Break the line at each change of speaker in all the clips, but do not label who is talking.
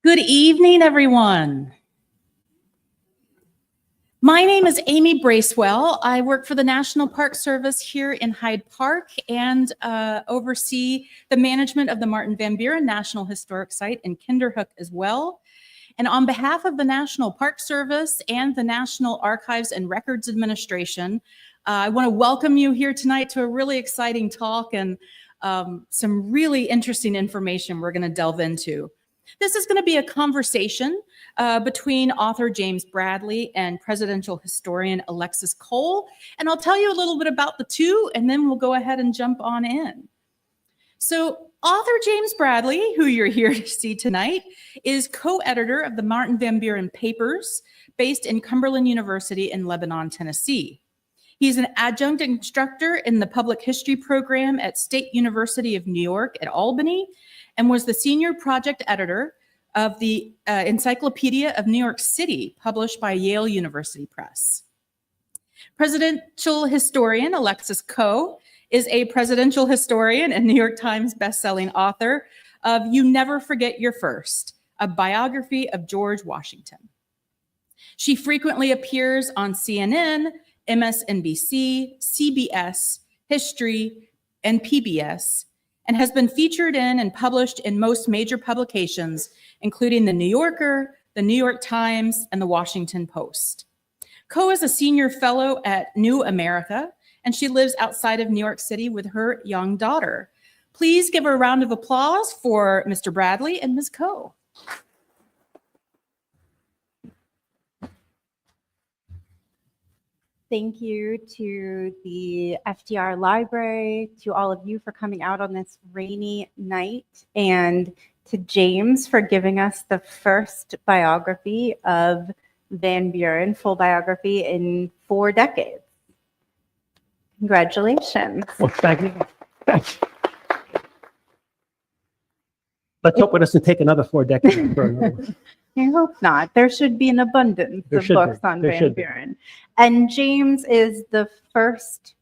Good evening, everyone. My name is Amy Bracewell. I work for the National Park Service here in Hyde Park and oversee the management of the Martin Van Buren National Historic Site in Kinderhook as well. And on behalf of the National Park Service and the National Archives and Records Administration, I want to welcome you here tonight to a really exciting talk and some really interesting information we're going to delve into. This is going to be a conversation between author James Bradley and presidential historian Alexis Coe. And I'll tell you a little bit about the two, and then we'll go ahead and jump on in. So author James Bradley, who you're here to see tonight, is co-editor of the Martin Van Buren Papers, based in Cumberland University in Lebanon, Tennessee. He's an adjunct instructor in the public history program at State University of New York at Albany, and was the senior project editor of the Encyclopedia of New York City, published by Yale University Press. Presidential historian Alexis Coe is a presidential historian and New York Times bestselling author of You Never Forget Your First, a biography of George Washington. She frequently appears on CNN, MSNBC, CBS, History, and PBS, and has been featured in and published in most major publications, including The New Yorker, The New York Times, and The Washington Post. Coe is a senior fellow at New America, and she lives outside of New York City with her young daughter. Please give a round of applause for Mr. Bradley and Ms. Coe.
Thank you to the FDR Library, to all of you for coming out on this rainy night, and to James for giving us the first biography of Van Buren, full biography in 4 decades. Congratulations.
Well, thank you. Thanks. Let's hope it doesn't take another 4 decades.
I hope not. There should be an abundance of books on Van Buren. And James is the first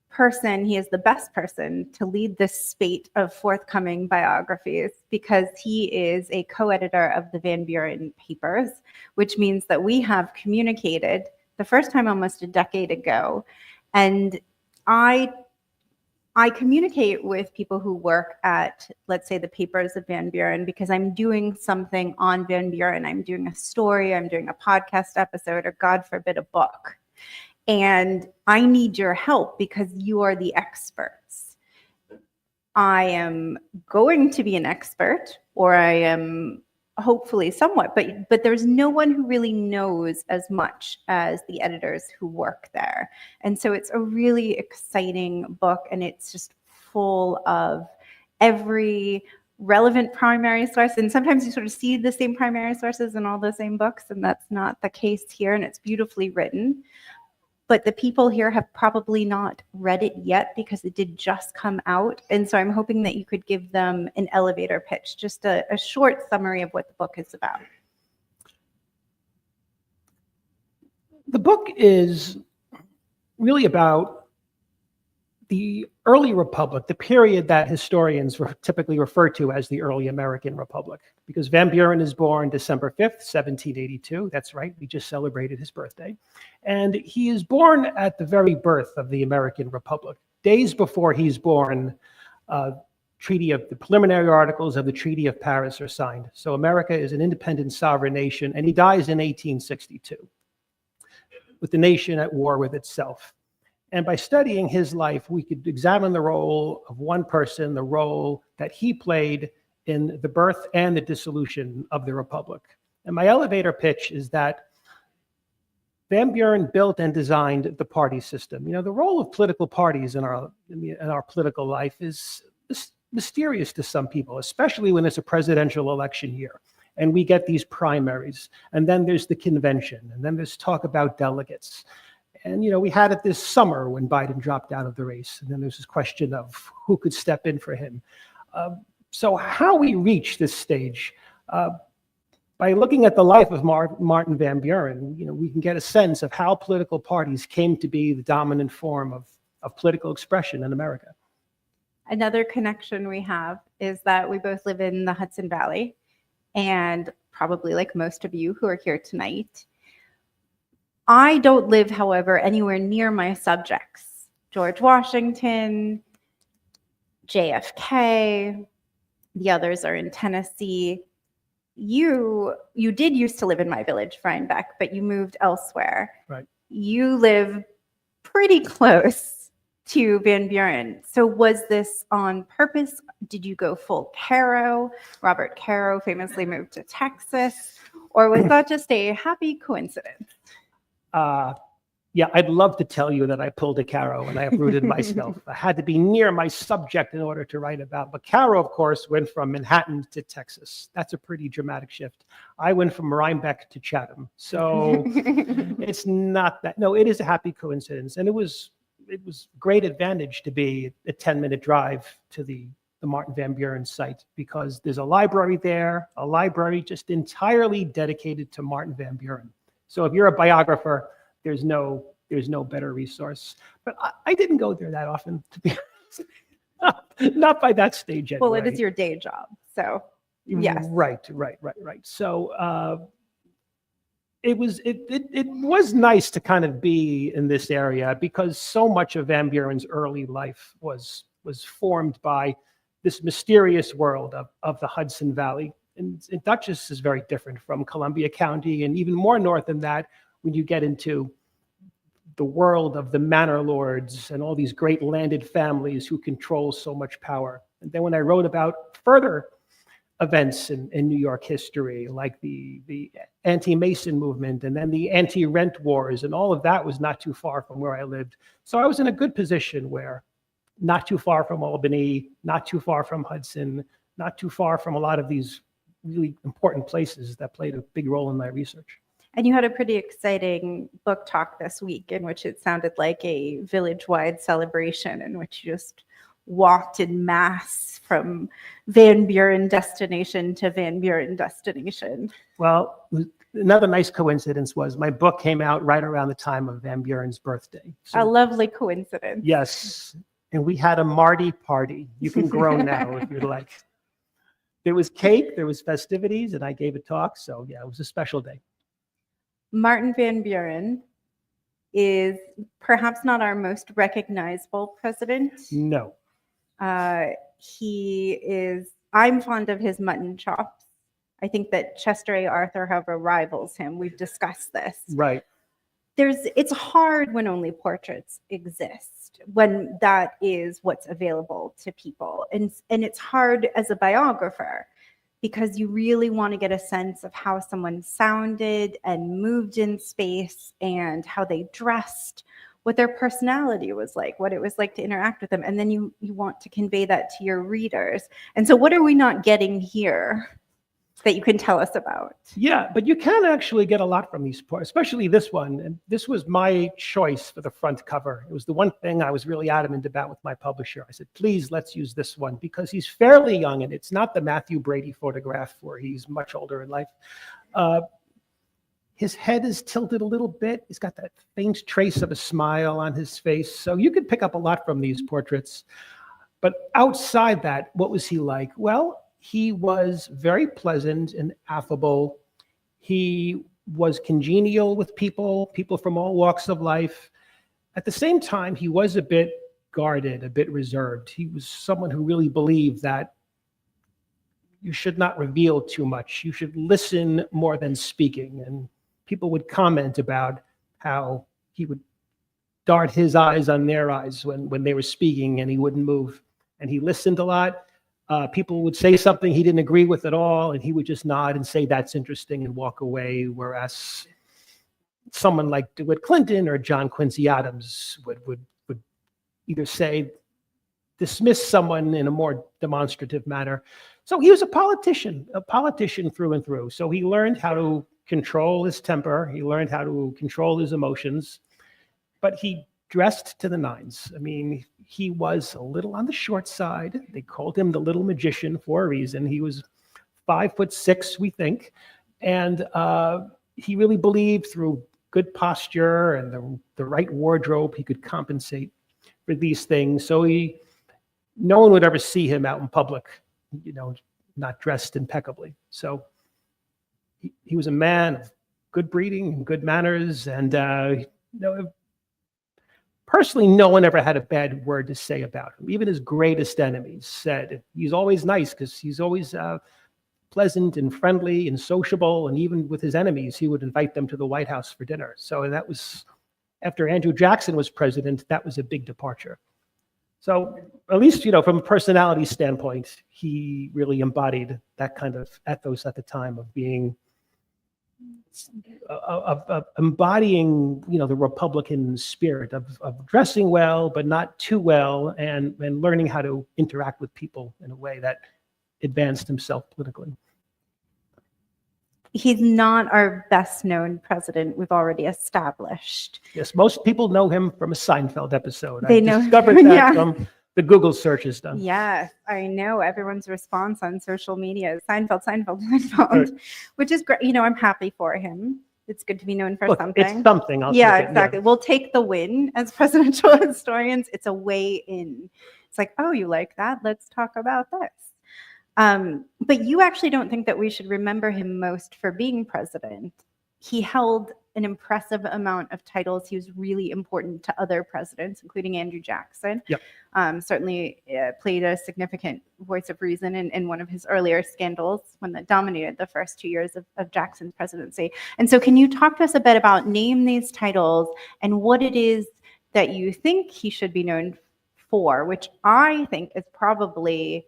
person, he is the best person to lead this spate of forthcoming biographies, because he is a co-editor of the Van Buren Papers, which means that we have communicated the first time almost a decade ago. And I communicate with people who work at, let's say, the Papers of Van Buren, because I'm doing something on Van Buren. I'm doing a story, I'm doing a podcast episode, or God forbid, a book. And I need your help because you are the experts. I am going to be an expert, or I am hopefully somewhat, but there's no one who really knows as much as the editors who work there. And so it's a really exciting book, and it's just full of every relevant primary source. And sometimes you sort of see the same primary sources in all the same books, and that's not the case here, and it's beautifully written. But the people here have probably not read it yet because it did just come out. And so I'm hoping that you could give them an elevator pitch, just a short summary of what the book is about.
The book is really about the early republic, the period that historians typically refer to as the early American Republic, because Van Buren is born December 5th, 1782. That's right, we just celebrated his birthday. And he is born at the very birth of the American Republic. Days before he's born, the preliminary articles of the Treaty of Paris are signed. So America is an independent sovereign nation, and he dies in 1862 with the nation at war with itself. And by studying his life, we could examine the role of one person, the role that he played in the birth and the dissolution of the Republic. And my elevator pitch is that Van Buren built and designed the party system. You know, the role of political parties in our political life is mysterious to some people, especially when it's a presidential election year. And we get these primaries, and then there's the convention, and then there's talk about delegates. And, you know, we had it this summer when Biden dropped out of the race, and then there's this question of who could step in for him. So how we reach this stage, by looking at the life of Martin Van Buren, you know, we can get a sense of how political parties came to be the dominant form of political expression in America.
Another connection we have is that we both live in the Hudson Valley, and probably like most of you who are here tonight, I don't live, however, anywhere near my subjects. George Washington, JFK, the others are in Tennessee. You did used to live in my village, Rhinebeck, but you moved elsewhere.
Right.
You live pretty close to Van Buren. So was this on purpose? Did you go full Caro? Robert Caro famously moved to Texas. Or was that just a happy coincidence?
Yeah, I'd love to tell you that I pulled a Caro and I uprooted myself. I had to be near my subject in order to write about. But Caro, of course, went from Manhattan to Texas. That's a pretty dramatic shift. I went from Rhinebeck to Chatham. So it's not that. No, it is a happy coincidence. And it was great advantage to be a 10-minute drive to the Martin Van Buren site, because there's a library there, a library just entirely dedicated to Martin Van Buren. So if you're a biographer, there's no better resource. But I didn't go there that often, to be honest. Not by that stage anyway.
Well, it is your day job, so yes.
Right. So it was nice to kind of be in this area, because so much of Van Buren's early life was formed by this mysterious world of the Hudson Valley. And Dutchess is very different from Columbia County, and even more north than that when you get into the world of the manor lords and all these great landed families who control so much power. And then when I wrote about further events in New York history, like the anti-Mason movement and then the anti-rent wars, and all of that was not too far from where I lived. So I was in a good position where not too far from Albany, not too far from Hudson, not too far from a lot of these really important places that played a big role in my research.
And you had a pretty exciting book talk this week in which it sounded like a village-wide celebration in which you just walked in mass from Van Buren destination to Van Buren destination.
Well, another nice coincidence was my book came out right around the time of Van Buren's birthday.
So, a lovely coincidence.
Yes. And we had a Marty party. You can groan now if you'd like. There was cake, there was festivities, and I gave a talk. So yeah, it was a special day.
Martin Van Buren is perhaps not our most recognizable president.
No.
He is, I'm fond of his mutton chops. I think that Chester A. Arthur, however, rivals him. We've discussed this.
Right.
It's hard when only portraits exist, when that is what's available to people. And it's hard as a biographer, because you really want to get a sense of how someone sounded and moved in space and how they dressed, what their personality was like, what it was like to interact with them. And then you want to convey that to your readers. And so what are we not getting here that you can tell us about?
Yeah, but you can actually get a lot from these parts, especially this one. And this was my choice for the front cover. It was the one thing I was really adamant about with my publisher. I said, please, let's use this one, because he's fairly young, and it's not the Matthew Brady photograph where he's much older in life. His head is tilted a little bit. He's got that faint trace of a smile on his face. So you could pick up a lot from these portraits. But outside that, what was he like? Well, he was very pleasant and affable. He was congenial with people from all walks of life. At the same time, he was a bit guarded, a bit reserved. He was someone who really believed that you should not reveal too much. You should listen more than speaking. And people would comment about how he would dart his eyes on their eyes when they were speaking, and he wouldn't move. And he listened a lot. People would say something he didn't agree with at all, and he would just nod and say, that's interesting, and walk away. Whereas someone like DeWitt Clinton or John Quincy Adams would either say, dismiss someone in a more demonstrative manner. So he was a politician through and through. So he learned how to control his temper. He learned how to control his emotions, but he dressed to the nines. I mean, he was a little on the short side. They called him the little magician for a reason. He was 5'6", we think. And he really believed through good posture and the right wardrobe, he could compensate for these things. So no one would ever see him out in public, not dressed impeccably. So he was a man of good breeding and good manners. And personally, no one ever had a bad word to say about him. Even his greatest enemies said he's always nice because he's always pleasant and friendly and sociable. And even with his enemies, he would invite them to the White House for dinner. So that was, after Andrew Jackson was president, that was a big departure. So at least, from a personality standpoint, he really embodied that kind of ethos at the time of being, of embodying, the Republican spirit of dressing well, but not too well, and learning how to interact with people in a way that advanced himself politically.
He's not our best known president, we've already established.
Yes, most people know him from a Seinfeld episode.
They
I
know
discovered that from the Google searches done.
Yes, I know everyone's response on social media is Seinfeld, which is great. I'm happy for him. It's good to be known for something.
It's something.
Exactly. We'll take the win as presidential historians. It's a way in. It's like, oh, you like that? Let's talk about this. But you actually don't think that we should remember him most for being president. He held an impressive amount of titles. He was really important to other presidents, including Andrew Jackson.
Yep.
Certainly played a significant voice of reason in one of his earlier scandals, one that dominated the first 2 years of Jackson's presidency. And so can you talk to us a bit about name these titles and what it is that you think he should be known for, which I think is probably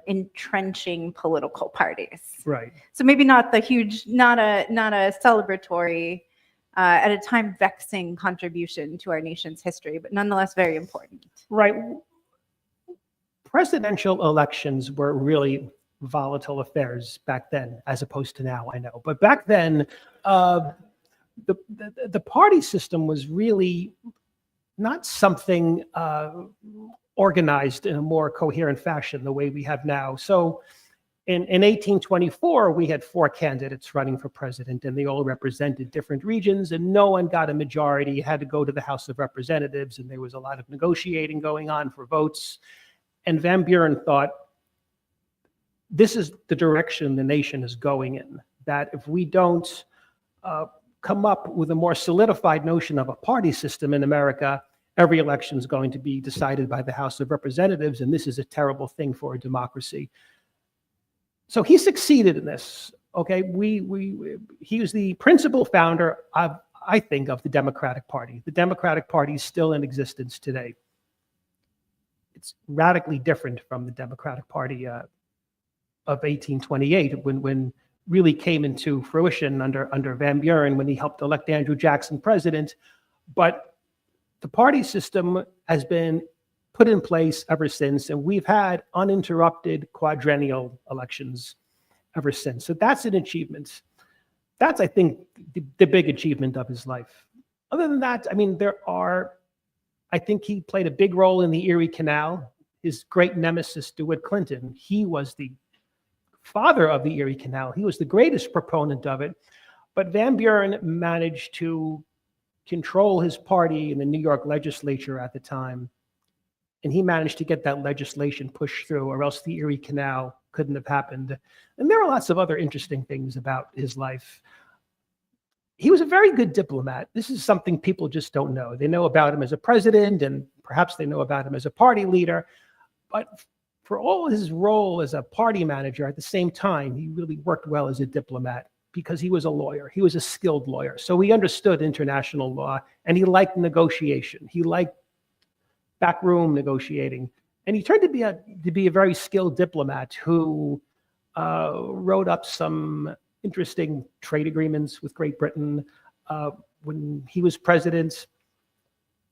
entrenching political parties.
Right.
So maybe not the huge, not a celebratory, at a time vexing contribution to our nation's history, but nonetheless very important.
Right. Presidential elections were really volatile affairs back then, as opposed to now, I know. But back then, the party system was really not something organized in a more coherent fashion the way we have now. So in 1824, we had 4 candidates running for president, and they all represented different regions, and no one got a majority. It had to go to the House of Representatives, and there was a lot of negotiating going on for votes. And Van Buren thought, this is the direction the nation is going in, that if we don't come up with a more solidified notion of a party system in America, every election is going to be decided by the House of Representatives, and this is a terrible thing for a democracy. So he succeeded in this. Okay, he was the principal founder, I think, of the Democratic Party. The Democratic Party is still in existence today. It's radically different from the Democratic Party of 1828, when really came into fruition under Van Buren, when he helped elect Andrew Jackson president. But the party system has been put in place ever since, and we've had uninterrupted quadrennial elections ever since. So that's an achievement. That's, I think, the big achievement of his life. Other than that, I mean, I think he played a big role in the Erie Canal. His great nemesis, DeWitt Clinton, he was the father of the Erie Canal. He was the greatest proponent of it. But Van Buren managed to control his party in the New York legislature at the time. And he managed to get that legislation pushed through, or else the Erie Canal couldn't have happened. And there are lots of other interesting things about his life. he was a very good diplomat. This is something people just don't know. They know about him as a president, and perhaps they know about him as a party leader. But for all his role as a party manager, at the same time, he really worked well as a diplomat because he was a lawyer. He was a skilled lawyer. So he understood international law, and he liked negotiation. He liked backroom negotiating. And he turned to be a very skilled diplomat who wrote up some interesting trade agreements with Great Britain. When he was president,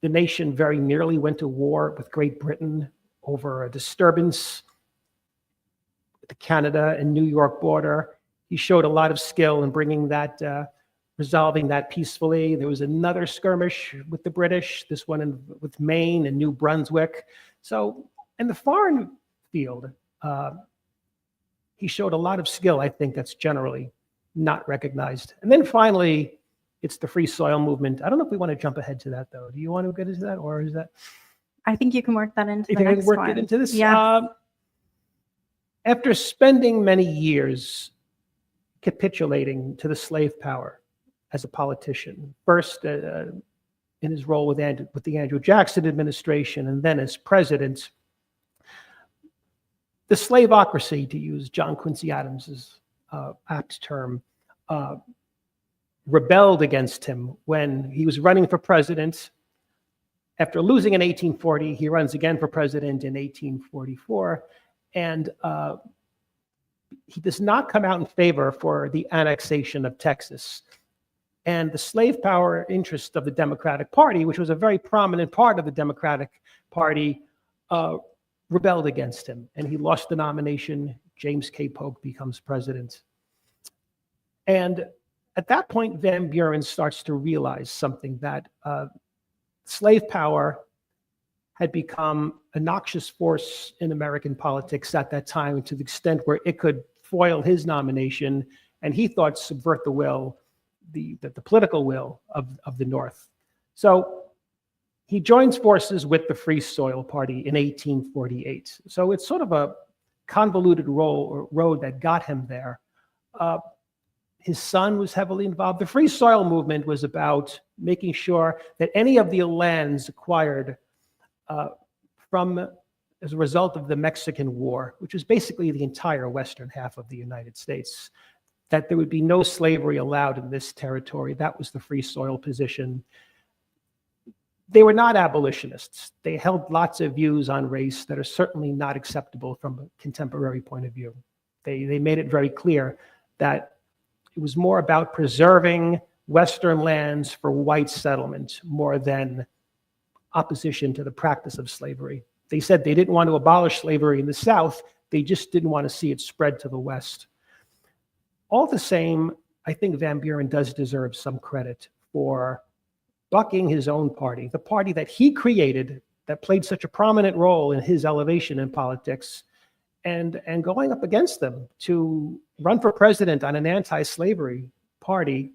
the nation very nearly went to war with Great Britain over a disturbance at the Canada and New York border. He showed a lot of skill in bringing that, resolving that peacefully. There was another skirmish with the British, this one with Maine and New Brunswick. So in the foreign field, he showed a lot of skill, I think, that's generally not recognized. And then finally, it's the free soil movement. I don't know if we want to jump ahead to that, though. Do you want to get into that, or is that?
I think you can work that into
You
the
think I
next
can work
one.
it into this?
Yeah.
After spending many years capitulating to the slave power as a politician, first in his role with the Andrew Jackson administration, and then as president, the slaveocracy, to use John Quincy Adams's apt term, rebelled against him when he was running for president. After losing in 1840, he runs again for president in 1844, and he does not come out in favor for the annexation of Texas. And the slave power interest of the Democratic Party, which was a very prominent part of the Democratic Party, rebelled against him, and he lost the nomination. James K. Polk becomes president. And at that point, Van Buren starts to realize something, that slave power had become a noxious force in American politics at that time, to the extent where it could foil his nomination, and he thought subvert the will, the political will of the North. So he joins forces with the Free Soil Party in 1848. So it's sort of a convoluted road that got him there. His son was heavily involved. The Free Soil movement was about making sure that any of the lands acquired as a result of the Mexican War, which was basically the entire western half of the United States, that there would be no slavery allowed in this territory. That was the Free Soil position. They were not abolitionists. They held lots of views on race that are certainly not acceptable from a contemporary point of view. They made it very clear that it was more about preserving Western lands for white settlement more than opposition to the practice of slavery. They said they didn't want to abolish slavery in the South. They just didn't want to see it spread to the West. All the same, I think Van Buren does deserve some credit for bucking his own party, the party that he created, that played such a prominent role in his elevation in politics, and going up against them to run for president on an anti-slavery party,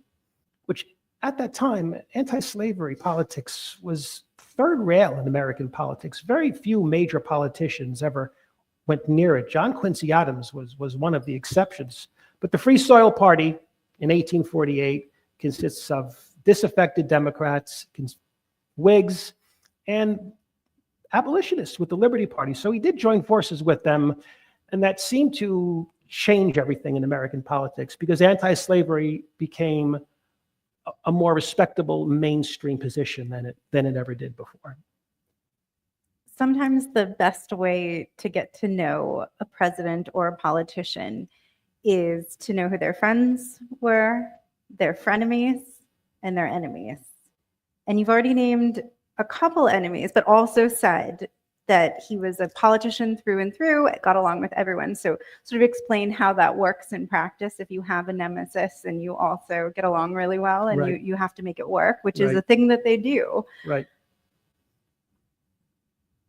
which at that time, anti-slavery politics was third rail in American politics. Very few major politicians ever went near it. John Quincy Adams was one of the exceptions. But the Free Soil Party in 1848 consists of disaffected Democrats, Whigs, and abolitionists with the Liberty Party. So he did join forces with them, and that seemed to change everything in American politics, because anti-slavery became a more respectable mainstream position than it ever did before.
Sometimes the best way to get to know a president or a politician is to know who their friends were, their frenemies, and their enemies. And you've already named a couple enemies, but also said that he was a politician through and through, got along with everyone. So sort of explain how that works in practice if you have a nemesis and you also get along really well, and
Right.
you have to make it work, which is
Right.
a thing that they do.
Right.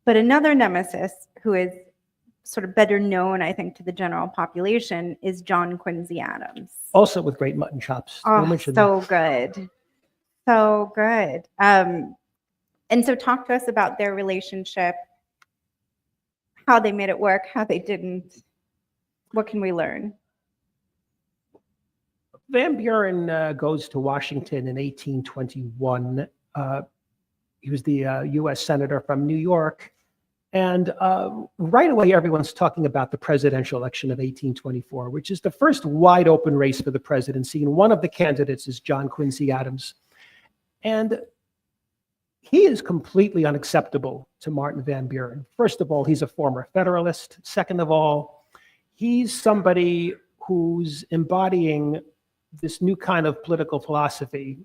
But another nemesis who is sort of better known, I think, to the general population is John Quincy Adams.
Also with great mutton chops. We'll
Oh,
mention
so good. So good. And so talk to us about their relationship, how they made it work, how they didn't. What can we learn?
Van Buren goes to Washington in 1821. He was the U.S. Senator from New York. And right away, everyone's talking about the presidential election of 1824, which is the first wide open race for the presidency. And one of the candidates is John Quincy Adams. And he is completely unacceptable to Martin Van Buren. First of all, he's a former Federalist. Second of all, he's somebody who's embodying this new kind of political philosophy.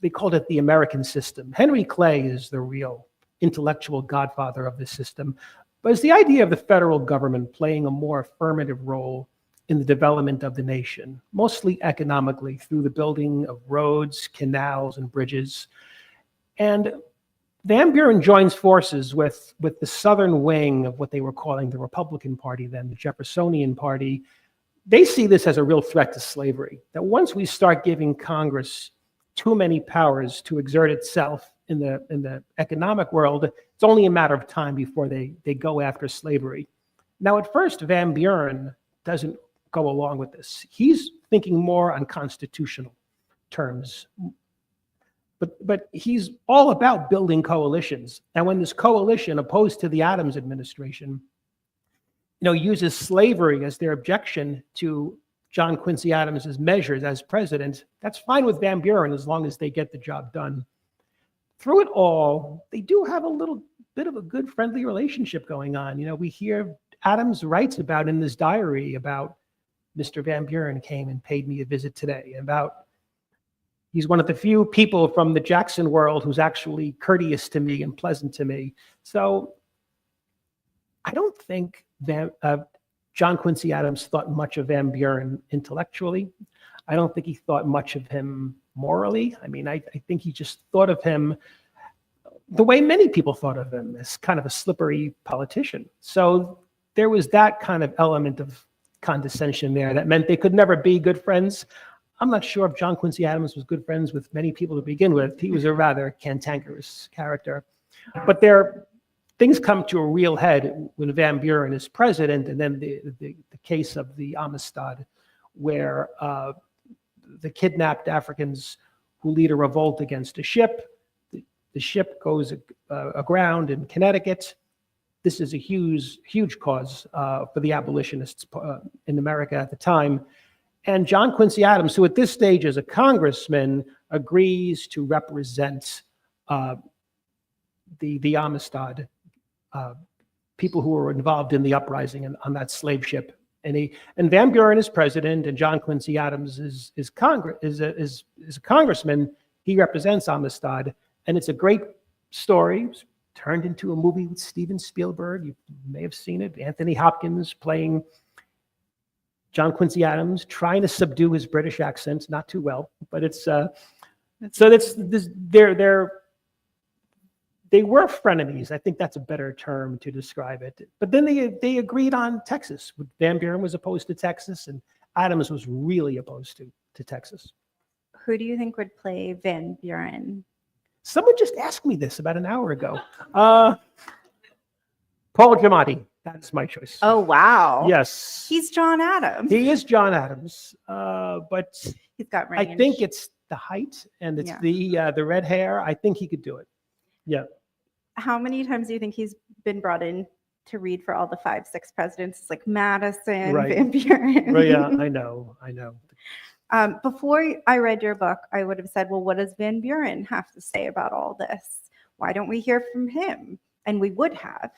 They called it the American system. Henry Clay is the real intellectual godfather of this system. But it's the idea of the federal government playing a more affirmative role in the development of the nation, mostly economically through the building of roads, canals, and bridges. And Van Buren joins forces with the southern wing of what they were calling the Republican Party then, the Jeffersonian Party. They see this as a real threat to slavery, that once we start giving Congress too many powers to exert itself in the economic world, it's only a matter of time before they go after slavery. Now, at first, Van Buren doesn't go along with this. He's thinking more on constitutional terms. But he's all about building coalitions. And when this coalition opposed to the Adams administration, uses slavery as their objection to John Quincy Adams's measures as president, that's fine with Van Buren as long as they get the job done. Through it all, they do have a little bit of a good friendly relationship going on. We hear Adams writes about in his diary about Mr. Van Buren came and paid me a visit today, about he's one of the few people from the Jackson world who's actually courteous to me and pleasant to me. So I don't think John Quincy Adams thought much of Van Buren intellectually. I don't think he thought much of him morally. I think he just thought of him the way many people thought of him, as kind of a slippery politician. So there was that kind of element of condescension there that meant they could never be good friends. I'm not sure if John Quincy Adams was good friends with many people to begin with. He was a rather cantankerous character. But things come to a real head when Van Buren is president, and then the case of the Amistad, where the kidnapped Africans who lead a revolt against a ship. The ship goes aground in Connecticut. This is a huge cause for the abolitionists in America at the time. And John Quincy Adams, who at this stage is a congressman, agrees to represent the Amistad, people who were involved in the uprising on that slave ship. And Van Buren is president, and John Quincy Adams is a congressman. He represents Amistad, and it's a great story. It was turned into a movie with Steven Spielberg. You may have seen it. Anthony Hopkins playing John Quincy Adams, trying to subdue his British accent, not too well, but it's they were frenemies. I think that's a better term to describe it. But then they agreed on Texas. Van Buren was opposed to Texas, and Adams was really opposed to Texas.
Who do you think would play Van Buren?
Someone just asked me this about an hour ago. Paul Giamatti. That's my choice.
Oh, wow.
Yes.
He's John Adams.
He is John Adams, but
he's got range.
I think it's the height and it's the red hair. I think he could do it. Yeah.
How many times do you think he's been brought in to read for all the 5, 6 presidents? It's like Madison,
Right.
Van Buren.
Well, yeah, I know.
Before I read your book, I would have said, well, what does Van Buren have to say about all this? Why don't we hear from him? And we would have.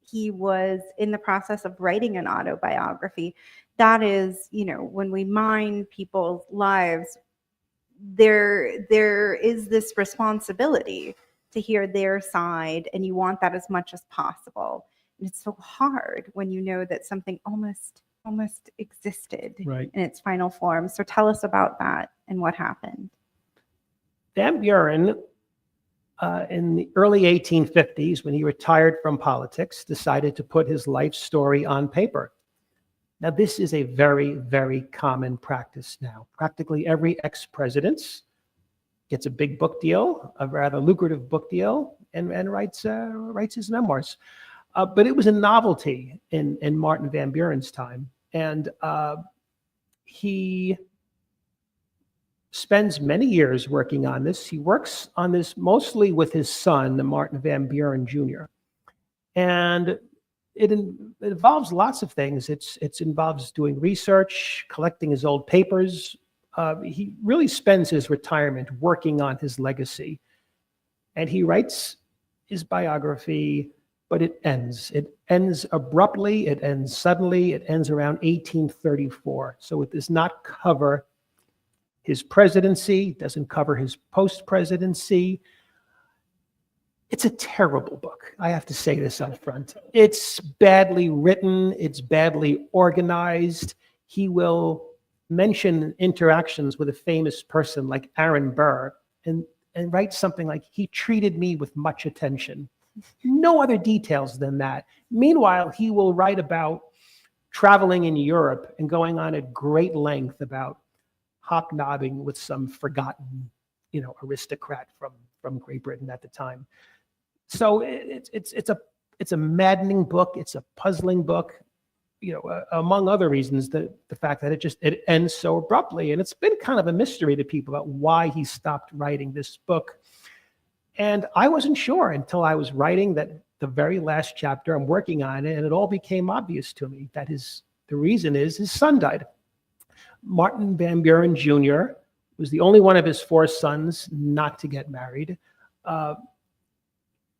He was in the process of writing an autobiography. That is, when we mine people's lives, there is this responsibility to hear their side, and you want that as much as possible. And it's so hard when you know that something almost existed
Right.
in its final form. So tell us about that and what happened.
Van Buren, in the early 1850s, when he retired from politics, decided to put his life story on paper. Now, this is a very, very common practice now. Practically every ex-president gets a big book deal, a rather lucrative book deal, and writes his memoirs. But it was a novelty in Martin Van Buren's time. And he spends many years working on this. He works on this mostly with his son, Martin Van Buren Jr. And it involves lots of things. It involves doing research, collecting his old papers. He really spends his retirement working on his legacy. And he writes his biography, but it ends. It ends abruptly, it ends suddenly, it ends around 1834. So it does not cover his presidency, doesn't cover his post-presidency. It's a terrible book. I have to say this up front. It's badly written, it's badly organized. He will mention interactions with a famous person like Aaron Burr and write something like, he treated me with much attention. No other details than that. Meanwhile, he will write about traveling in Europe and going on at great length about hobnobbing with some forgotten, aristocrat from Great Britain at the time. So it's a maddening book. It's a puzzling book. Among other reasons, the fact that it ends so abruptly, and it's been kind of a mystery to people about why he stopped writing this book. And I wasn't sure until I was writing the very last chapter. I'm working on it, and it all became obvious to me that the reason is his son died. Martin Van Buren Jr. was the only one of his 4 sons not to get married.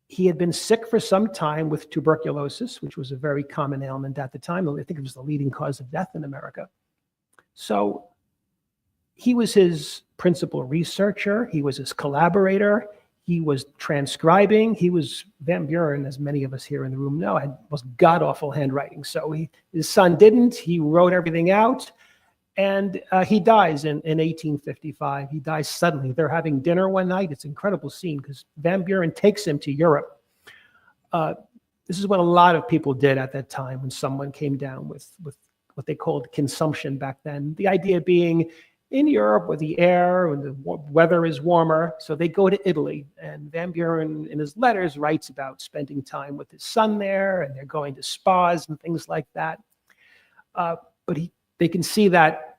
He had been sick for some time with tuberculosis, which was a very common ailment at the time. I think it was the leading cause of death in America. So he was his principal researcher. He was his collaborator. He was transcribing. Van Buren, as many of us here in the room know, had most god-awful handwriting. So his son didn't. He wrote everything out. And he dies in 1855. He dies suddenly. They're having dinner one night. It's an incredible scene because Van Buren takes him to Europe. This is what a lot of people did at that time when someone came down with what they called consumption back then. The idea being in Europe where the air and the weather is warmer. So they go to Italy. And Van Buren, in his letters, writes about spending time with his son there, and they're going to spas and things like that. But they can see that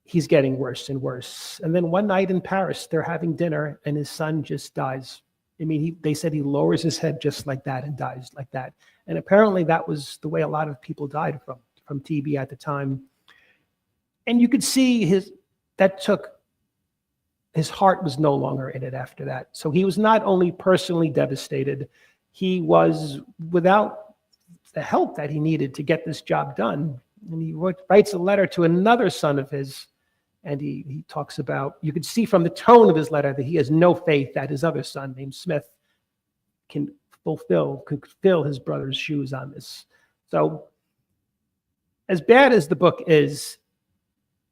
he's getting worse and worse. And then one night in Paris, they're having dinner and his son just dies. I mean, they said he lowers his head just like that and dies like that. And apparently that was the way a lot of people died from TB at the time. And you could see his heart was no longer in it after that. So he was not only personally devastated, he was without the help that he needed to get this job done. And he writes a letter to another son of his, and he talks about, you could see from the tone of his letter that he has no faith that his other son named Smith could fill his brother's shoes on this. So as bad as the book is,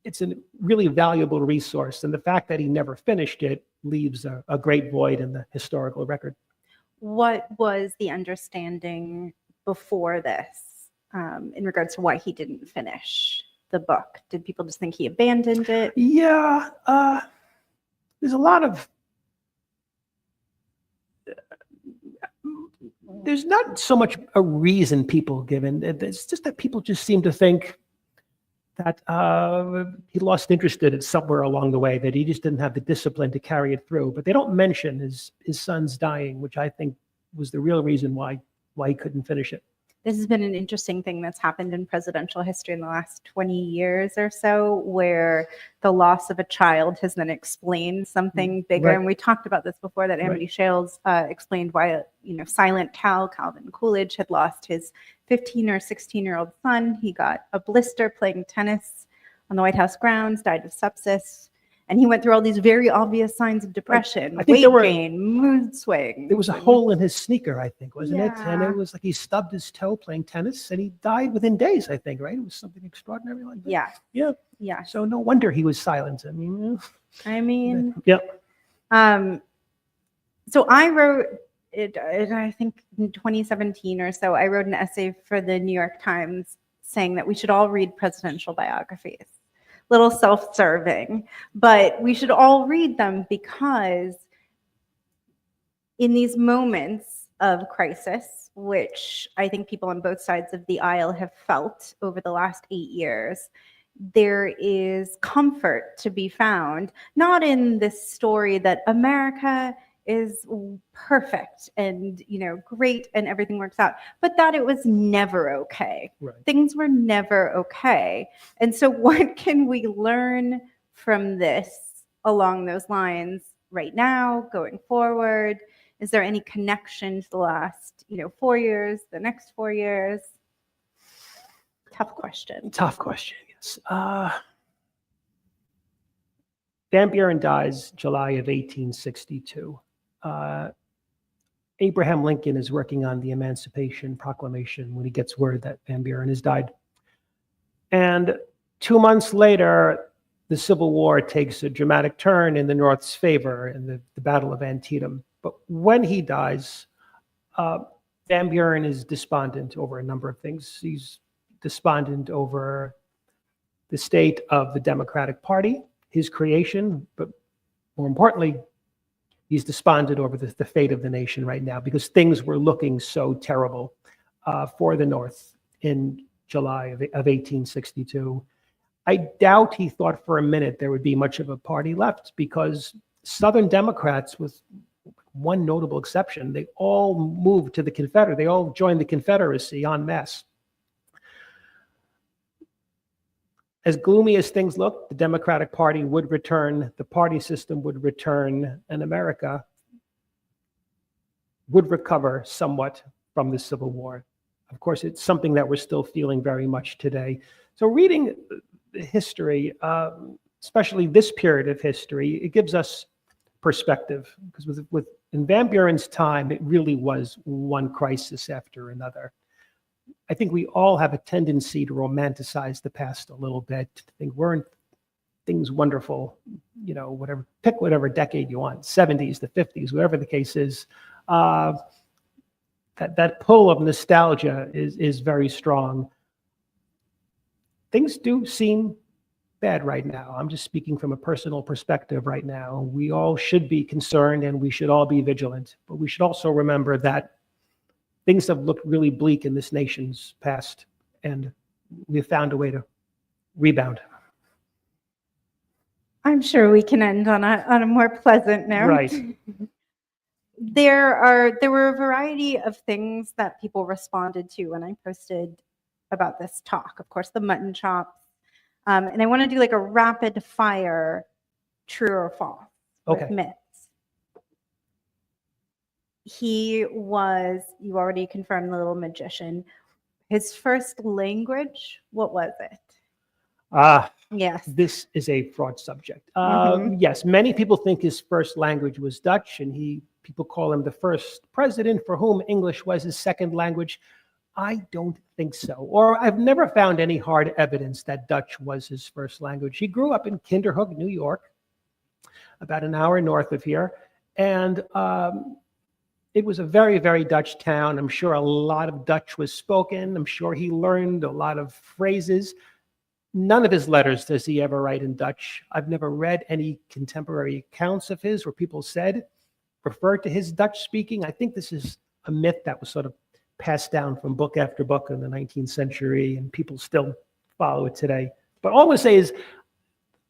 it's a really valuable resource. And the fact that he never finished it leaves a great void in the historical record.
What was the understanding before this? In regards to why he didn't finish the book? Did people just think he abandoned it? Yeah,
there's a lot of, there's not so much a reason people given. It's just that people just seem to think that he lost interest in it somewhere along the way, that he just didn't have the discipline to carry it through. But they don't mention his son's dying, which I think was the real reason why he couldn't finish it.
This has been an interesting thing that's happened in presidential history in the last 20 years or so, where the loss of a child has then explained something bigger. Right. And we talked about this before, that Amity Shales explained why, Silent Cal, Calvin Coolidge, had lost his 15 or 16-year-old son. He got a blister playing tennis on the White House grounds, died of sepsis. And he went through all these very obvious signs of depression, weight gain, mood swing.
There was a hole in his sneaker, I think, wasn't it? And it was like he stubbed his toe playing tennis, and he died within days, I think, right? It was something extraordinary like that. Yeah. So no wonder he was silent.
Yeah. So I wrote it, I think in 2017 or so, I wrote an essay for the New York Times saying that we should all read presidential biographies. Little self-serving, but we should all read them because in these moments of crisis, which I think people on both sides of the aisle have felt over the last 8 years, there is comfort to be found, not in this story that America is perfect and, great and everything works out, but that it was never okay.
Right.
Things were never okay. And so what can we learn from this along those lines right now, going forward? Is there any connection to the last, 4 years, the next 4 years? Tough question.
Tough question, yes. Van Buren dies July of 1862. Abraham Lincoln is working on the Emancipation Proclamation when he gets word that Van Buren has died. And 2 months later, the Civil War takes a dramatic turn in the North's favor in the Battle of Antietam. But when he dies, Van Buren is despondent over a number of things. He's despondent over the state of the Democratic Party, his creation, but more importantly, he's despondent over the fate of the nation right now because things were looking so terrible for the North in July of 1862. I doubt he thought for a minute there would be much of a party left because Southern Democrats, with one notable exception, they all moved to the Confederate. They all joined the Confederacy en masse. As gloomy as things looked, the Democratic Party would return, the party system would return, and America would recover somewhat from the Civil War. Of course, it's something that we're still feeling very much today. So reading history, especially this period of history, it gives us perspective, because in Van Buren's time, it really was one crisis after another. I think we all have a tendency to romanticize the past a little bit, to think weren't things wonderful, whatever, pick whatever decade you want, 70s, the 50s, whatever the case is. That pull of nostalgia is very strong. Things do seem bad right now. I'm just speaking from a personal perspective right now. We all should be concerned and we should all be vigilant, but we should also remember that things have looked really bleak in this nation's past, and we've found a way to rebound.
I'm sure we can end on a more pleasant note.
Right.
There were a variety of things that people responded to when I posted about this talk. Of course, the mutton chops. And I want to do like a rapid fire true or false with myths. He was, you already confirmed, the little magician. His first language, what was it? Yes.
This is a fraught subject. Yes, many people think his first language was Dutch, and people call him the first president for whom English was his second language. I don't think so. Or I've never found any hard evidence that Dutch was his first language. He grew up in Kinderhook, New York, about an hour north of here. And it was a very, very Dutch town. I'm sure a lot of Dutch was spoken. I'm sure he learned a lot of phrases. None of his letters does he ever write in Dutch. I've never read any contemporary accounts of his where people referred to his Dutch speaking. I think this is a myth that was sort of passed down from book after book in the 19th century, and people still follow it today. But all I want to say is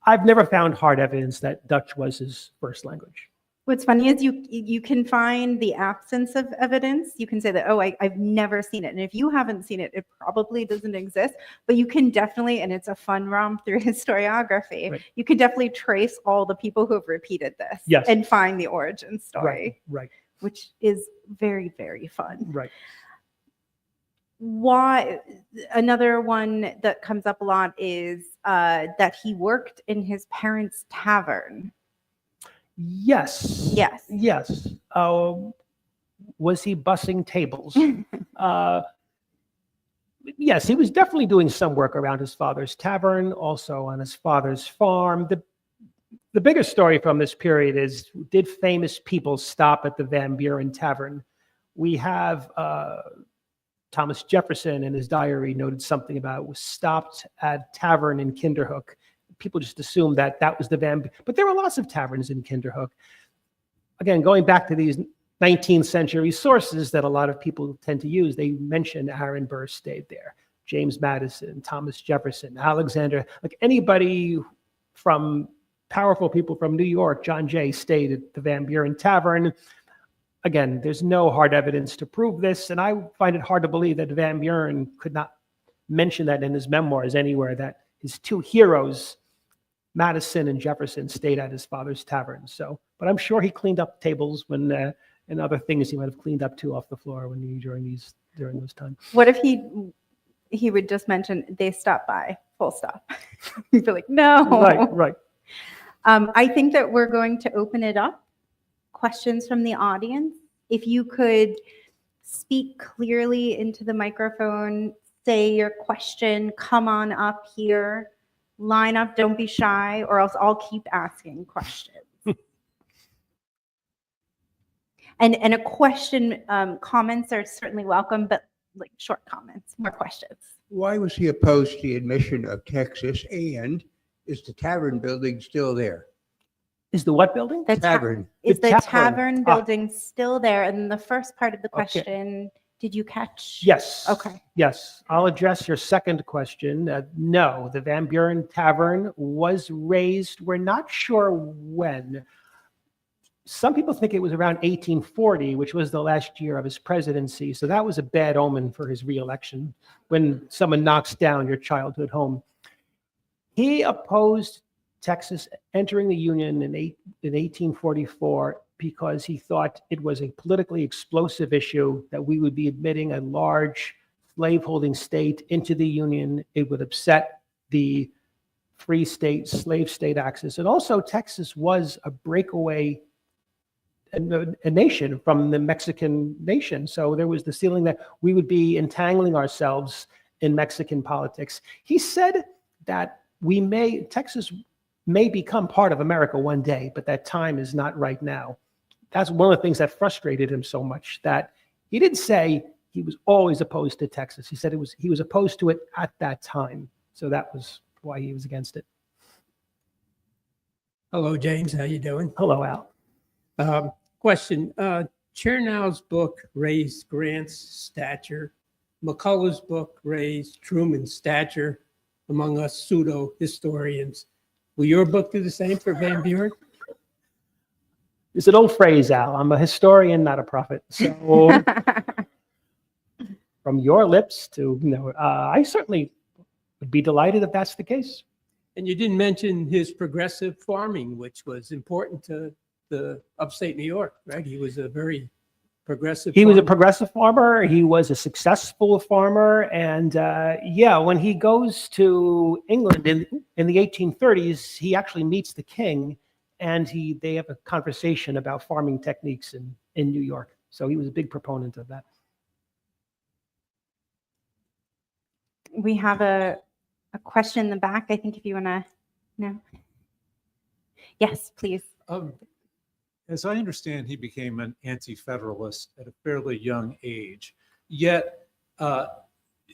I've never found hard evidence that Dutch was his first language.
What's funny is you can find the absence of evidence. You can say that, oh, I've never seen it. And if you haven't seen it, it probably doesn't exist. But you can definitely, and it's a fun romp through historiography, right. You can definitely trace all the people who have repeated this and find the origin story.
Right.
Which is very, very fun.
Right.
Why? Another one that comes up a lot is that he worked in his parents' tavern.
Yes. Was he bussing tables? Yes, he was definitely doing some work around his father's tavern, also on his father's farm. The biggest story from this period is, did famous people stop at the Van Buren Tavern? We have Thomas Jefferson in his diary noted something about it was stopped at a tavern in Kinderhook. People just assumed that was the Van Buren, but there were lots of taverns in Kinderhook. Again, going back to these 19th century sources that a lot of people tend to use, they mention Aaron Burr stayed there. James Madison, Thomas Jefferson, Alexander, like anybody from powerful people from New York, John Jay stayed at the Van Buren Tavern. Again, there's no hard evidence to prove this, and I find it hard to believe that Van Buren could not mention that in his memoirs anywhere, that his two heroes, Madison and Jefferson, stayed at his father's tavern. So, but I'm sure he cleaned up tables when and other things he might have cleaned up too off the floor during those times.
What if he would just mention they stopped by, full stop? He'd be like, no.
Right.
I think that we're going to open it up. Questions from the audience. If you could speak clearly into the microphone, say your question, come on up here, line up, don't be shy, or else I'll keep asking questions. And a question, comments are certainly welcome, but like short comments, more questions.
Why was he opposed to the admission of Texas, and is the tavern building still there?
Is the what building?
The
Tavern.
Is
The
the
tavern.
tavern building still there? And the first part of the question, did you catch?
Yes.
Okay.
Yes. I'll address your second question. No, the Van Buren Tavern was raised. We're not sure when. Some people think it was around 1840, which was the last year of his presidency. So that was a bad omen for his reelection, when someone knocks down your childhood home. He opposed Texas entering the Union in 1844 because he thought it was a politically explosive issue, that we would be admitting a large slaveholding state into the Union. It would upset the free state, slave state axis. And also Texas was a breakaway a nation from the Mexican nation. So there was the feeling that we would be entangling ourselves in Mexican politics. He said that Texas may become part of America one day, but that time is not right now. That's one of the things that frustrated him so much, that he didn't say he was always opposed to Texas. He said he was opposed to it at that time. So that was why he was against it.
Hello, James. How you doing?
Hello, Al.
Question. Chernow's book raised Grant's stature. McCullough's book raised Truman's stature among us pseudo-historians. Will your book do the same for Van Buren?
It's an old phrase, Al. I'm a historian, not a prophet. So from your lips to, I certainly would be delighted if that's the case.
And you didn't mention his progressive farming, which was important to the upstate New York, right? He was a very progressive
He
farmer.
was a progressive farmer. He was a successful farmer. And when he goes to England in the 1830s, he actually meets the king, and they have a conversation about farming techniques in New York. So he was a big proponent of that.
We have a question in the back. I think if you want to know. Yes, please.
As I understand, he became an anti-federalist at a fairly young age. Yet,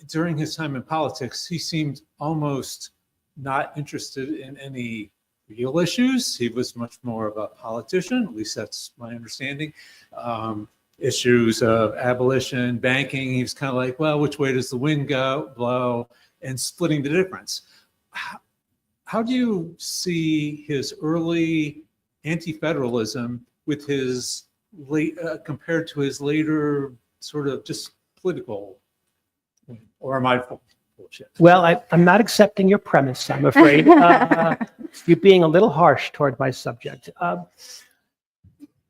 during his time in politics, he seemed almost not interested in any real issues. He was much more of a politician, at least that's my understanding. Issues of abolition, banking, he was kind of like, well, which way does the wind blow, and splitting the difference. How do you see his early anti-federalism with his compared to his later sort of just political, or am I bullshit?
Well, I'm not accepting your premise, I'm afraid. You're being a little harsh toward my subject.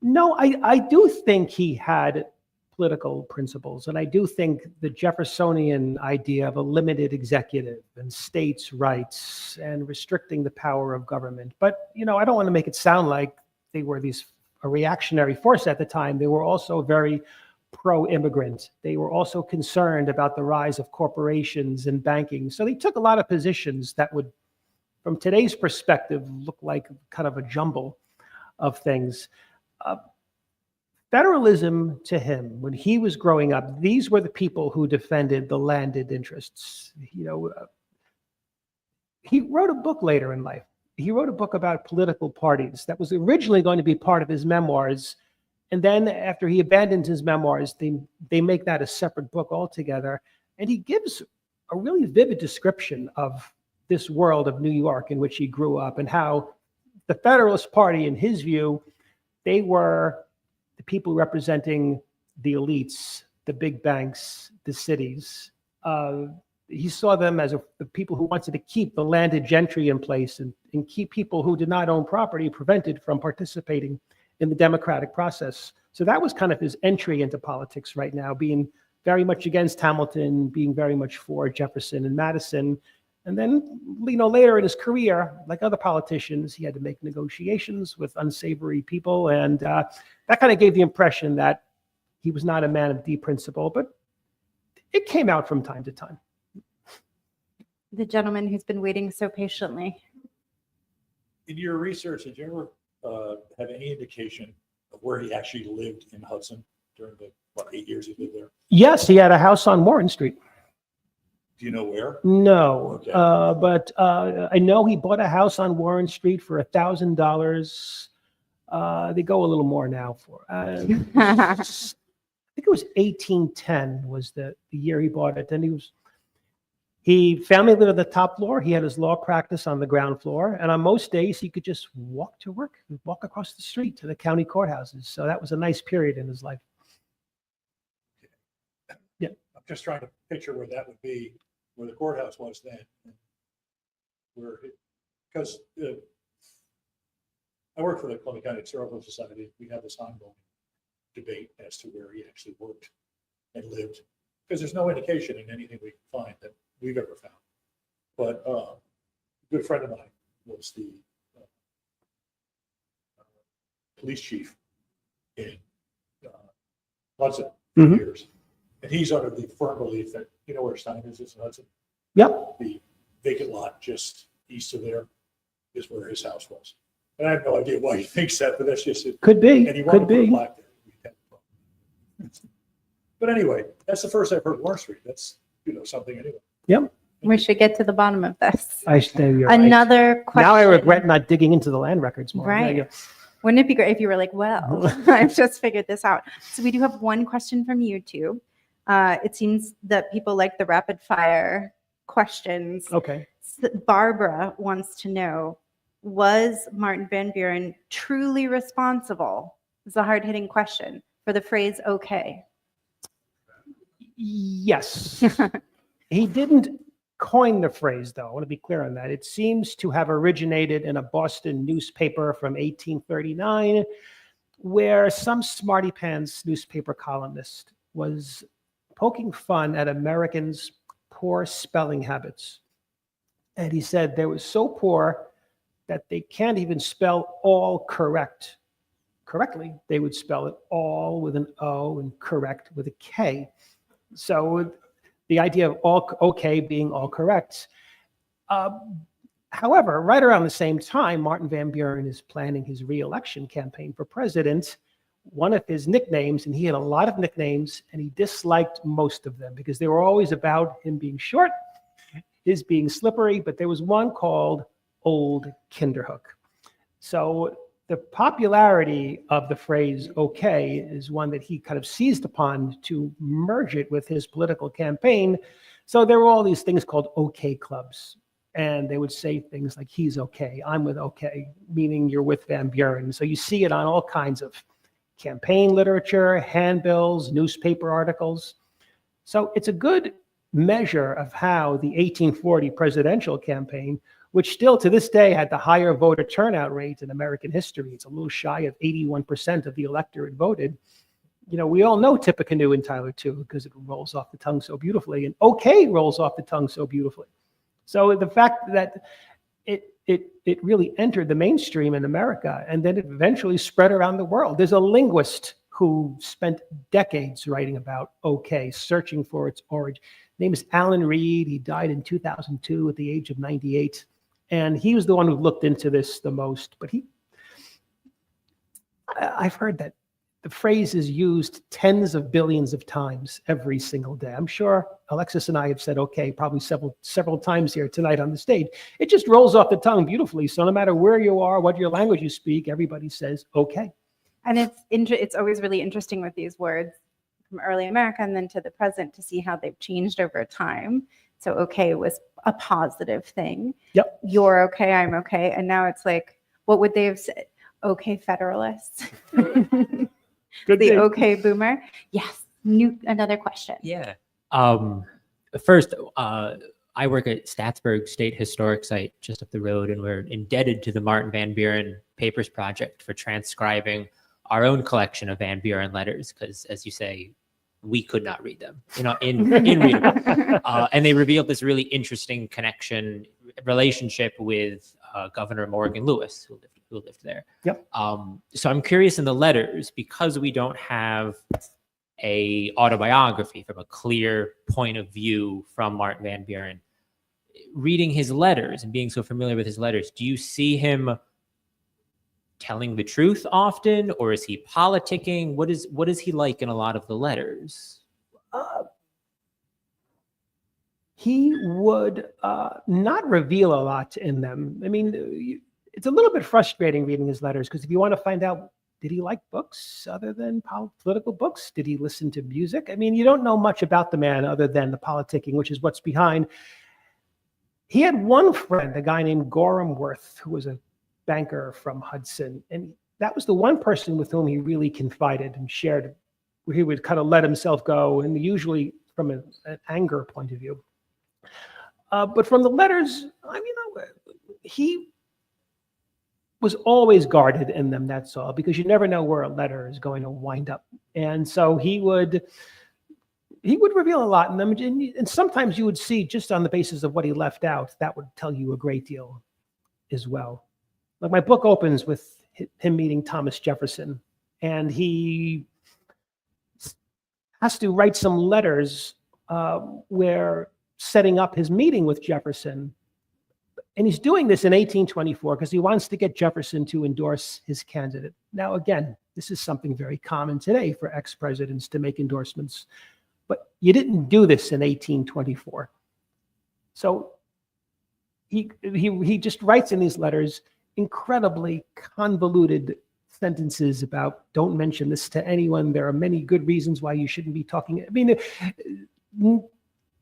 No, I do think he had political principles, and I do think the Jeffersonian idea of a limited executive and states' rights and restricting the power of government. But, I don't want to make it sound like they were a reactionary force at the time. They were also very pro-immigrant. They were also concerned about the rise of corporations and banking. So they took a lot of positions that would, from today's perspective, look like kind of a jumble of things. Federalism to him, when he was growing up, these were the people who defended the landed interests. He wrote a book later in life. He wrote a book about political parties that was originally going to be part of his memoirs. And then after he abandoned his memoirs, they make that a separate book altogether. And he gives a really vivid description of this world of New York in which he grew up, and how the Federalist Party, in his view, they were the people representing the elites, the big banks, the cities. He saw them as the people who wanted to keep the landed gentry in place and keep people who did not own property prevented from participating in the democratic process. So that was kind of his entry into politics right now, being very much against Hamilton, being very much for Jefferson and Madison. And then, later in his career, like other politicians, he had to make negotiations with unsavory people. And that kind of gave the impression that he was not a man of deep principle, but it came out from time to time.
The gentleman who's been waiting so patiently.
In your research, did you ever have any indication of where he actually lived in Hudson during the 8 years he lived there?
Yes, he had a house on Warren Street.
Do you know where?
No,
Okay.
but I know he bought a house on Warren Street for $1,000. They go a little more now for. I think it was 1810 was the year he bought it. Then family lived on the top floor. He had his law practice on the ground floor, and on most days he could just walk to work, walk across the street to the county courthouses. So that was a nice period in his life. Yeah,
I'm just trying to picture where that would be, where the courthouse was then. Because I work for the Columbia County Historical Society. We have this ongoing debate as to where he actually worked and lived, because there's no indication in anything we can find that we've ever found. But a good friend of mine was the police chief in Hudson for
Mhm.
years. And he's under the firm belief that, you know where Steiner's is in Hudson?
Yep.
The vacant lot just east of there is where his house was. And I have no idea why he thinks that, but that's just it.
Could be.
And he wanted
Could
to put a
be.
plaque there. But anyway, that's the first I've heard Warren Street. That's, something anyway.
Yep.
We should get to the bottom of this.
You're right.
Another question.
Now I regret not digging into the land records more.
Right.
Yeah.
Wouldn't it be great if you were like, well, I've just figured this out. So we do have one question from YouTube. It seems that people like the rapid fire questions.
Okay.
Barbara wants to know, was Martin Van Buren truly responsible? It's a hard-hitting question for the phrase okay.
Yes. He didn't coin the phrase, though. I want to be clear on that. It seems to have originated in a Boston newspaper from 1839, where some smarty pants newspaper columnist was poking fun at Americans' poor spelling habits. And he said they were so poor that they can't even spell all correctly. They would spell it all with an O and correct with a K. So the idea of all okay being all correct. However, right around the same time, Martin Van Buren is planning his re-election campaign for president. One of his nicknames, and he had a lot of nicknames, and he disliked most of them because they were always about him being short, his being slippery, but there was one called Old Kinderhook. So the popularity of the phrase okay is one that he kind of seized upon to merge it with his political campaign. So there were all these things called okay clubs. And they would say things like, he's okay, I'm with okay, meaning you're with Van Buren. So you see it on all kinds of campaign literature, handbills, newspaper articles. So it's a good measure of how the 1840 presidential campaign, which still to this day had the higher voter turnout rate in American history. It's a little shy of 81% of the electorate voted. We all know Tippecanoe and Tyler too, because it rolls off the tongue so beautifully, and okay rolls off the tongue so beautifully. So the fact that it really entered the mainstream in America, and then it eventually spread around the world. There's a linguist who spent decades writing about okay, searching for its origin. His name is Alan Reed. He died in 2002 at the age of 98. And he was the one who looked into this the most. But I've heard that the phrase is used tens of billions of times every single day. I'm sure Alexis and I have said okay probably several times here tonight on the stage. It just rolls off the tongue beautifully. So no matter where you are, what your language you speak, everybody says okay.
And it's always really interesting with these words from early America and then to the present to see how they've changed over time. So okay was a positive thing.
Yep.
You're okay, I'm okay. And now it's like, what would they have said? Okay, Federalists.
Good
The
thing.
okay boomer. Yes. Another question.
Yeah. First, I work at Statsburg State Historic Site just up the road, and we're indebted to the Martin Van Buren Papers Project for transcribing our own collection of Van Buren letters, because, as you say, we could not read them, in readable. And they revealed this really interesting relationship with Governor Morgan Lewis, who lived there.
Yep.
So I'm curious, in the letters, because we don't have a autobiography from a clear point of view from Martin Van Buren, reading his letters and being so familiar with his letters, do you see him telling the truth often, or is he politicking? What is he like in a lot of the letters?
He would not reveal a lot in them. I mean, it's a little bit frustrating reading his letters, because if you want to find out, did he like books other than political books? Did he listen to music? I mean, you don't know much about the man other than the politicking, which is what's behind. He had one friend, a guy named Gorham Worth, who was a banker from Hudson. And that was the one person with whom he really confided and shared, where he would kind of let himself go, and usually from an anger point of view. But from the letters, I mean, he was always guarded in them, that's all, because you never know where a letter is going to wind up. And so he would reveal a lot in them. And sometimes you would see, just on the basis of what he left out, that would tell you a great deal as well. Like, my book opens with him meeting Thomas Jefferson, and he has to write some letters where setting up his meeting with Jefferson. And he's doing this in 1824 because he wants to get Jefferson to endorse his candidate. Now, again, this is something very common today for ex-presidents to make endorsements, but you didn't do this in 1824. So he just writes in these letters incredibly convoluted sentences about, don't mention this to anyone. There are many good reasons why you shouldn't be talking. I mean,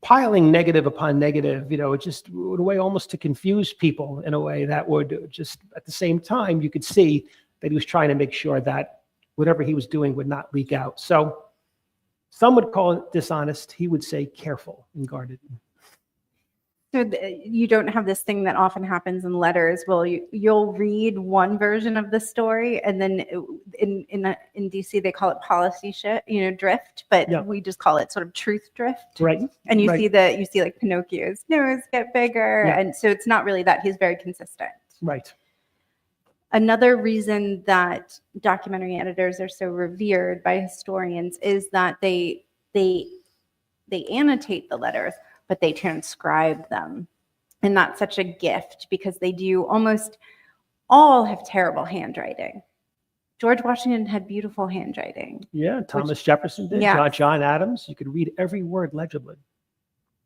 piling negative upon negative, it just would a way almost to confuse people in a way that would just, at the same time, you could see that he was trying to make sure that whatever he was doing would not leak out. So some would call it dishonest. He would say careful and guarded.
So you don't have this thing that often happens in letters. Well, you'll read one version of the story, and then in DC they call it policy drift, but
Yeah.
we just call it sort of truth drift.
Right.
And you
Right.
see like Pinocchio's nose get bigger,
Yeah.
and so it's not really that. He's very consistent.
Right.
Another reason that documentary editors are so revered by historians is that they annotate the letters, but they transcribe them. And that's such a gift, because they do almost all have terrible handwriting. George Washington had beautiful handwriting.
Yeah, Thomas Jefferson did.
Yeah.
John Adams, you could read every word legibly.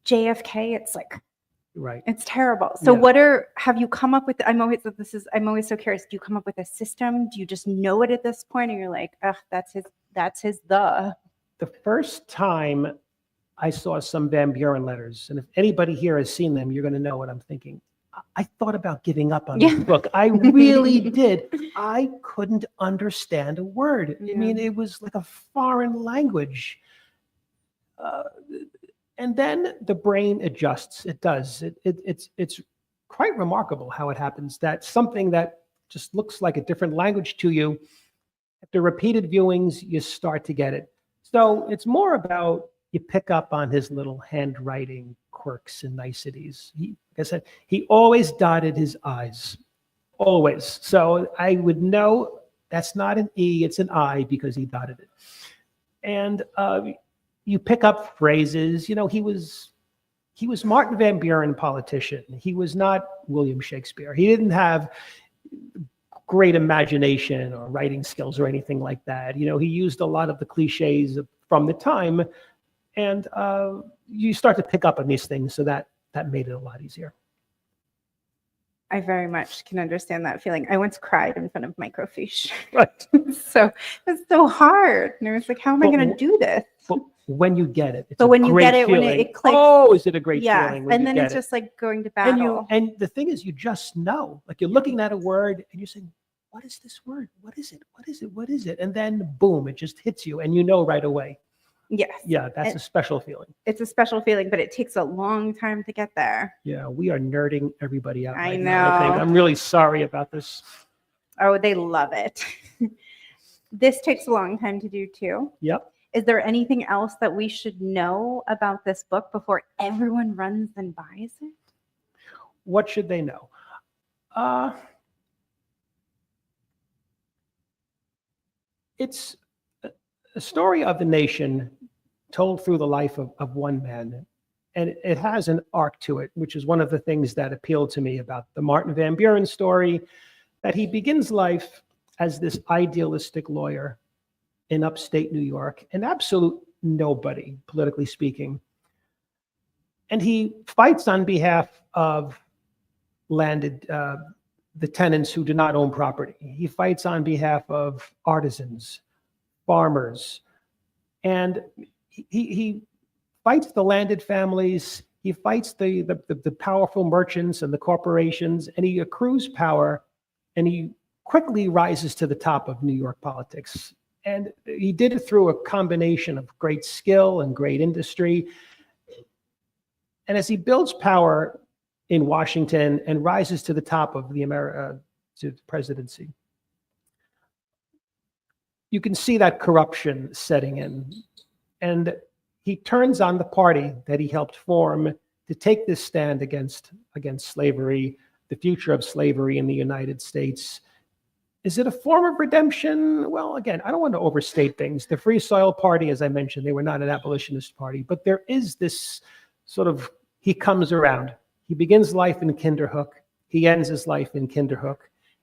JFK, it's like,
Right.
it's terrible. So
Yeah.
have you come up with, I'm always so curious. Do you come up with a system? Do you just know it at this point? And you're like, ugh, that's his.
The first time I saw some Van Buren letters, and if anybody here has seen them, you're going to know what I'm thinking. I thought about giving up on this book. I really did. I couldn't understand a word. I mean, it was like a foreign language. And then the brain adjusts. It does. It's quite remarkable how it happens, that something that just looks like a different language to you, after repeated viewings, you start to get it. So it's more about, you pick up on his little handwriting quirks and niceties. Like I said, he always dotted his I's, always. So I would know that's not an E, it's an I, because he dotted it. And you pick up phrases. He was Martin Van Buren, politician. He was not William Shakespeare. He didn't have great imagination or writing skills or anything like that. He used a lot of the cliches from the time. And you start to pick up on these things, so that made it a lot easier.
I very much can understand that feeling. I once cried in front of microfiche.
Right.
So it's so hard. And I was like, how am I
But
going to do this?
But when you get it, it's
But
a
when you
great
get it, when
feeling.
it clicks.
Oh, is it a great
Yeah.
feeling when
And
you
then
get
it's
it?
just like going to
And
battle.
and the thing is, you just know. Like you're looking at a word and you're saying, "What is this word? What is it? What is it? What is it?" And then boom, it just hits you, and you know right away.
Yes.
Yeah, that's
And
a special feeling.
it's a special feeling, but it takes a long time to get there.
Yeah, we are nerding everybody out
I
right now. I think
know.
I'm really sorry about this.
Oh, they love it. This takes a long time to do too.
Yep.
Is there anything else that we should know about this book before everyone runs and buys it?
What should they know? It's a story of the nation told through the life of one man. And it has an arc to it, which is one of the things that appealed to me about the Martin Van Buren story, that he begins life as this idealistic lawyer in upstate New York, an absolute nobody, politically speaking. And he fights on behalf of the tenants who do not own property. He fights on behalf of artisans, farmers, and he fights the landed families. He fights the powerful merchants and the corporations, and he accrues power, and he quickly rises to the top of New York politics. And he did it through a combination of great skill and great industry. And as he builds power in Washington and rises to the top of to the presidency, you can see that corruption setting in. And he turns on the party that he helped form to take this stand against slavery, the future of slavery in the United States. Is it a form of redemption? Well, again, I don't want to overstate things. The Free Soil Party, as I mentioned, they were not an abolitionist party, but there is this sort of, he comes around. He begins life in Kinderhook. He ends his life in Kinderhook.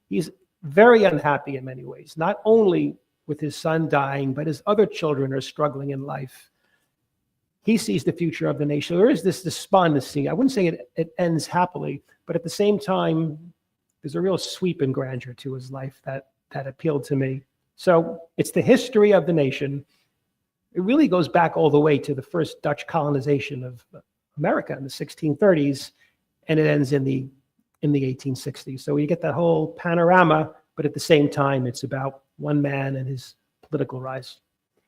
He's very unhappy in many ways, not only with his son dying, but his other children are struggling in life. He sees the future of the nation. There is this despondency. I wouldn't say it ends happily, but at the same time, there's a real sweep and grandeur to his life that appealed to me. So it's the history of the nation. It really goes back all the way to the first Dutch colonization of America in the 1630s, and it ends in the 1860s. So you get that whole panorama, but at the same time, it's about one man and his political rise,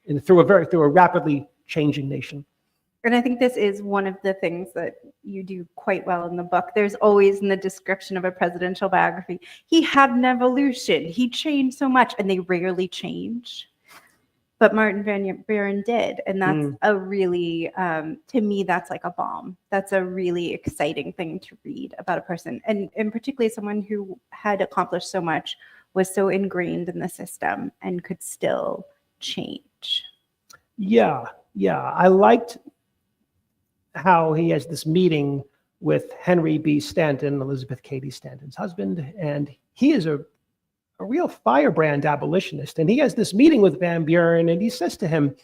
and through a rapidly changing nation.
And I think this is one of the things that you do quite well in the book. There's always in the description of a presidential biography, he had an evolution. He changed so much, and they rarely change. But Martin Van Buren did. And that's a really, to me, that's like a bomb. That's a really exciting thing to read about a person. And particularly someone who had accomplished so much, was so ingrained in the system and could still change.
Yeah. I liked how he has this meeting with Henry B. Stanton, Elizabeth Cady Stanton's husband, and he is a real firebrand abolitionist. And he has this meeting with Van Buren, and he says to him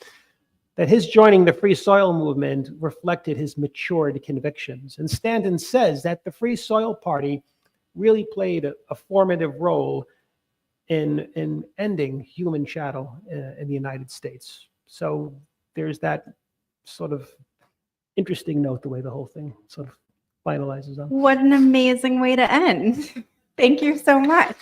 that his joining the Free Soil movement reflected his matured convictions. And Stanton says that the Free Soil Party really played a formative role in ending human chattel in the United States. So there's that sort of interesting note, the way the whole thing sort of finalizes on.
What an amazing way to end. Thank you so much.